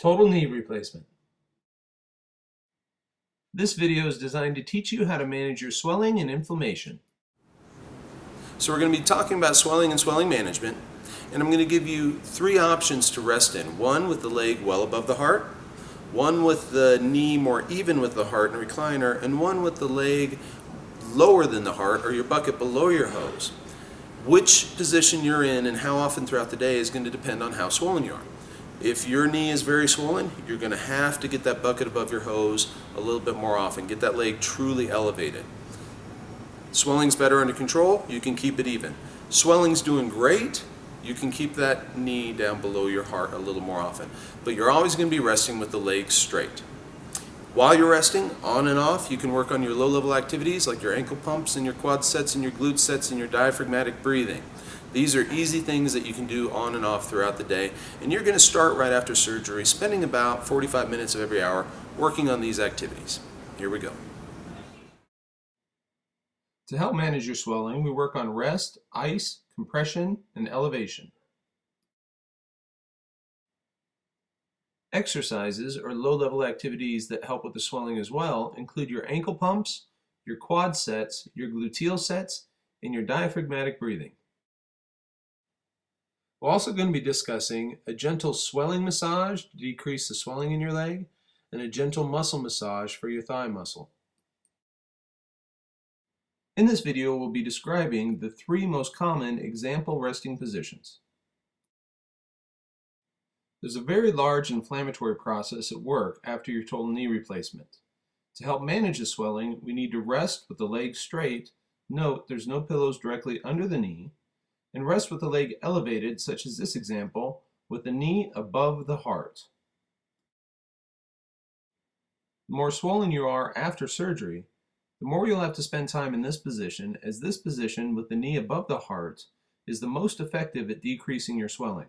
Total knee replacement. This video is designed to teach you how to manage your swelling and inflammation. So we're going to be talking about swelling and swelling management, and I'm going to give you three options to rest in. One with the leg well above the heart, one with the knee more even with the heart and recliner, and one with the leg lower than the heart or your bucket below your hose. Which position you're in and how often throughout the day is going to depend on how swollen you are. If your knee is very swollen, you're going to have to get that bucket above your hose a little bit more often. Get that leg truly elevated. Swelling's better under control, you can keep it even. Swelling's doing great, you can keep that knee down below your heart a little more often. But you're always going to be resting with the legs straight. While you're resting, on and off, you can work on your low-level activities like your ankle pumps and your quad sets and your glute sets and your diaphragmatic breathing. These are easy things that you can do on and off throughout the day, and you're going to start right after surgery, spending about 45 minutes of every hour working on these activities. Here we go. To help manage your swelling, we work on rest, ice, compression, and elevation. Exercises or low-level activities that help with the swelling as well include your ankle pumps, your quad sets, your gluteal sets, and your diaphragmatic breathing. We're also going to be discussing a gentle swelling massage to decrease the swelling in your leg and a gentle muscle massage for your thigh muscle. In this video, we'll be describing the three most common example resting positions. There's a very large inflammatory process at work after your total knee replacement. To help manage the swelling, we need to rest with the leg straight. Note there's no pillows directly under the knee, and rest with the leg elevated, such as this example, with the knee above the heart. The more swollen you are after surgery, the more you'll have to spend time in this position, as this position with the knee above the heart is the most effective at decreasing your swelling.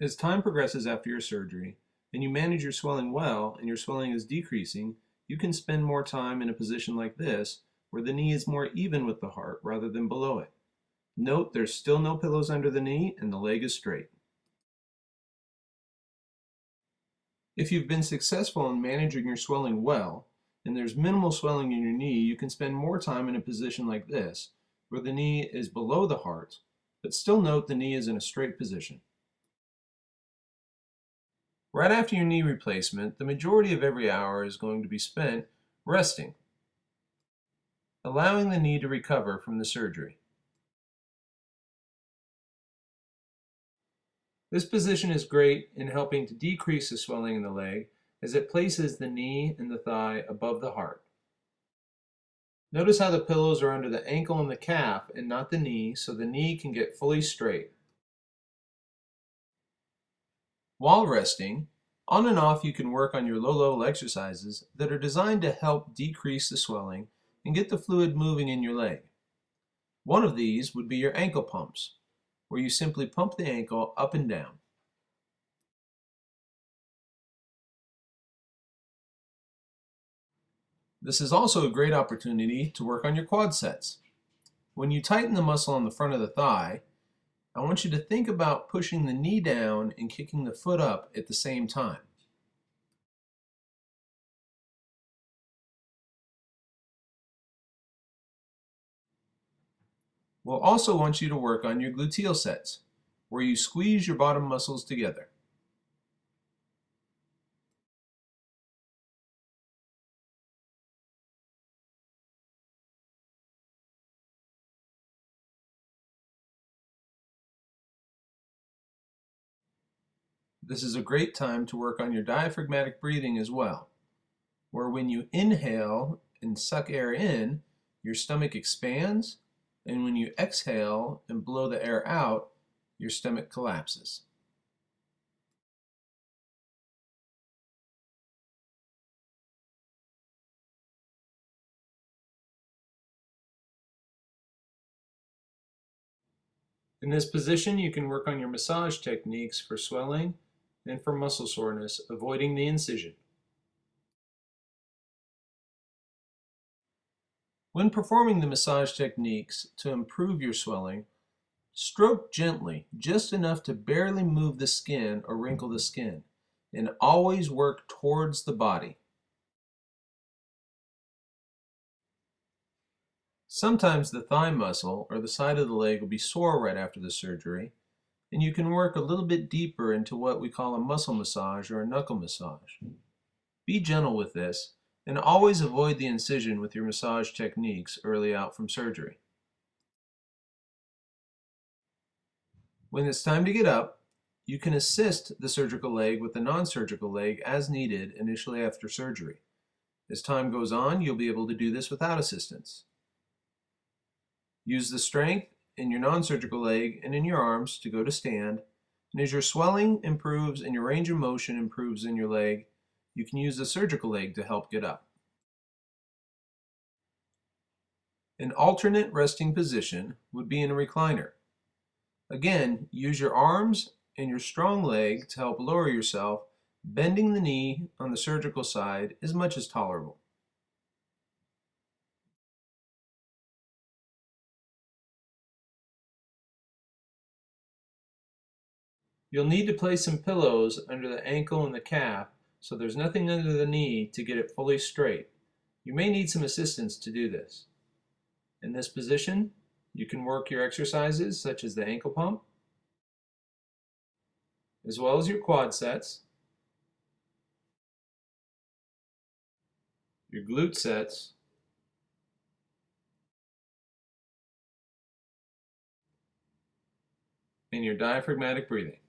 As time progresses after your surgery, and you manage your swelling well and your swelling is decreasing, you can spend more time in a position like this, where the knee is more even with the heart rather than below it. Note there's still no pillows under the knee and the leg is straight. If you've been successful in managing your swelling well, and there's minimal swelling in your knee, you can spend more time in a position like this, where the knee is below the heart, but still note the knee is in a straight position. Right after your knee replacement, the majority of every hour is going to be spent resting, allowing the knee to recover from the surgery. This position is great in helping to decrease the swelling in the leg, as it places the knee and the thigh above the heart. Notice how the pillows are under the ankle and the calf and not the knee, so the knee can get fully straight. While resting, on and off you can work on your low-level exercises that are designed to help decrease the swelling and get the fluid moving in your leg. One of these would be your ankle pumps, where you simply pump the ankle up and down. This is also a great opportunity to work on your quad sets. When you tighten the muscle on the front of the thigh, I want you to think about pushing the knee down and kicking the foot up at the same time. We'll also want you to work on your gluteal sets, where you squeeze your bottom muscles together. This is a great time to work on your diaphragmatic breathing as well, where when you inhale and suck air in, your stomach expands, and when you exhale and blow the air out, your stomach collapses. In this position, you can work on your massage techniques for swelling and for muscle soreness, avoiding the incision. When performing the massage techniques to improve your swelling, Stroke gently, just enough to barely move the skin or wrinkle the skin, and always work towards the body. Sometimes the thigh muscle or the side of the leg will be sore right after the surgery, and you can work a little bit deeper into what we call a muscle massage or a knuckle massage. Be gentle with this, and always avoid the incision with your massage techniques early out from surgery. When it's time to get up, you can assist the surgical leg with the non-surgical leg as needed initially after surgery. As time goes on, you'll be able to do this without assistance. Use the strength in your non-surgical leg and in your arms to go to stand, and as your swelling improves and your range of motion improves in your leg, you can use the surgical leg to help get up. An alternate resting position would be in a recliner. Again, use your arms and your strong leg to help lower yourself, bending the knee on the surgical side as much as tolerable. You'll need to place some pillows under the ankle and the calf so there's nothing under the knee to get it fully straight. You may need some assistance to do this. In this position, you can work your exercises such as the ankle pump, as well as your quad sets, your glute sets, and your diaphragmatic breathing.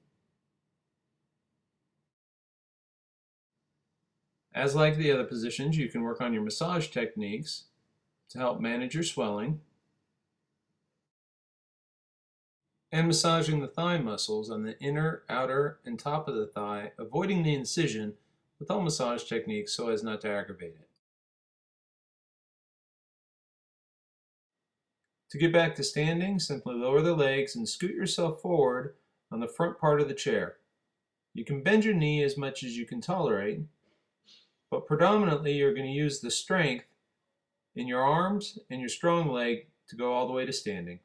As like the other positions, you can work on your massage techniques to help manage your swelling and massaging the thigh muscles on the inner, outer, and top of the thigh, avoiding the incision with all massage techniques so as not to aggravate it. To get back to standing, simply lower the legs and scoot yourself forward on the front part of the chair. You can bend your knee as much as you can tolerate, but predominantly you're going to use the strength in your arms and your strong leg to go all the way to standing.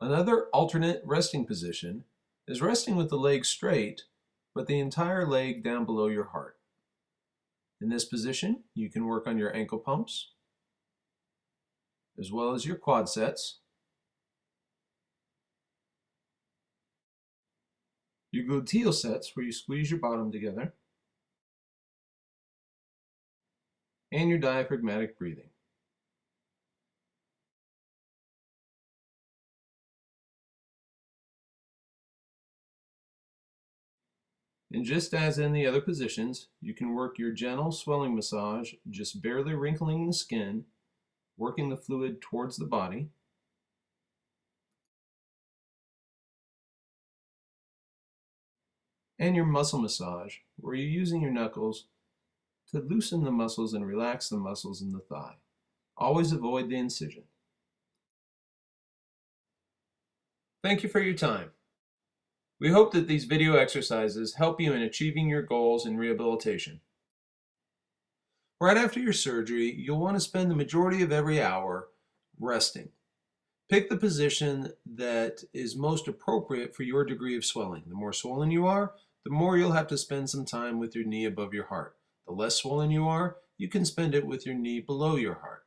Another alternate resting position is resting with the leg straight, but the entire leg down below your heart. In this position, you can work on your ankle pumps, as well as your quad sets, your gluteal sets where you squeeze your bottom together, and your diaphragmatic breathing. And just as in the other positions, you can work your gentle swelling massage, just barely wrinkling the skin, working the fluid towards the body. And your muscle massage, where you're using your knuckles to loosen the muscles and relax the muscles in the thigh. Always avoid the incision. Thank you for your time. We hope that these video exercises help you in achieving your goals in rehabilitation. Right after your surgery, you'll want to spend the majority of every hour resting. Pick the position that is most appropriate for your degree of swelling. The more swollen you are, the more you'll have to spend some time with your knee above your heart. The less swollen you are, you can spend it with your knee below your heart.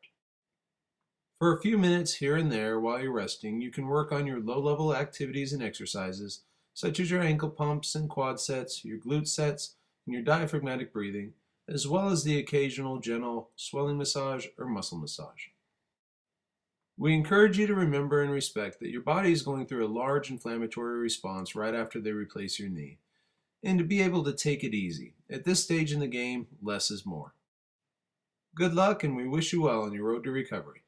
For a few minutes here and there while you're resting, you can work on your low-level activities and exercises, such as your ankle pumps and quad sets, your glute sets, and your diaphragmatic breathing, as well as the occasional gentle swelling massage or muscle massage. We encourage you to remember and respect that your body is going through a large inflammatory response right after they replace your knee, and to be able to take it easy. At this stage in the game, less is more. Good luck, and we wish you well on your road to recovery.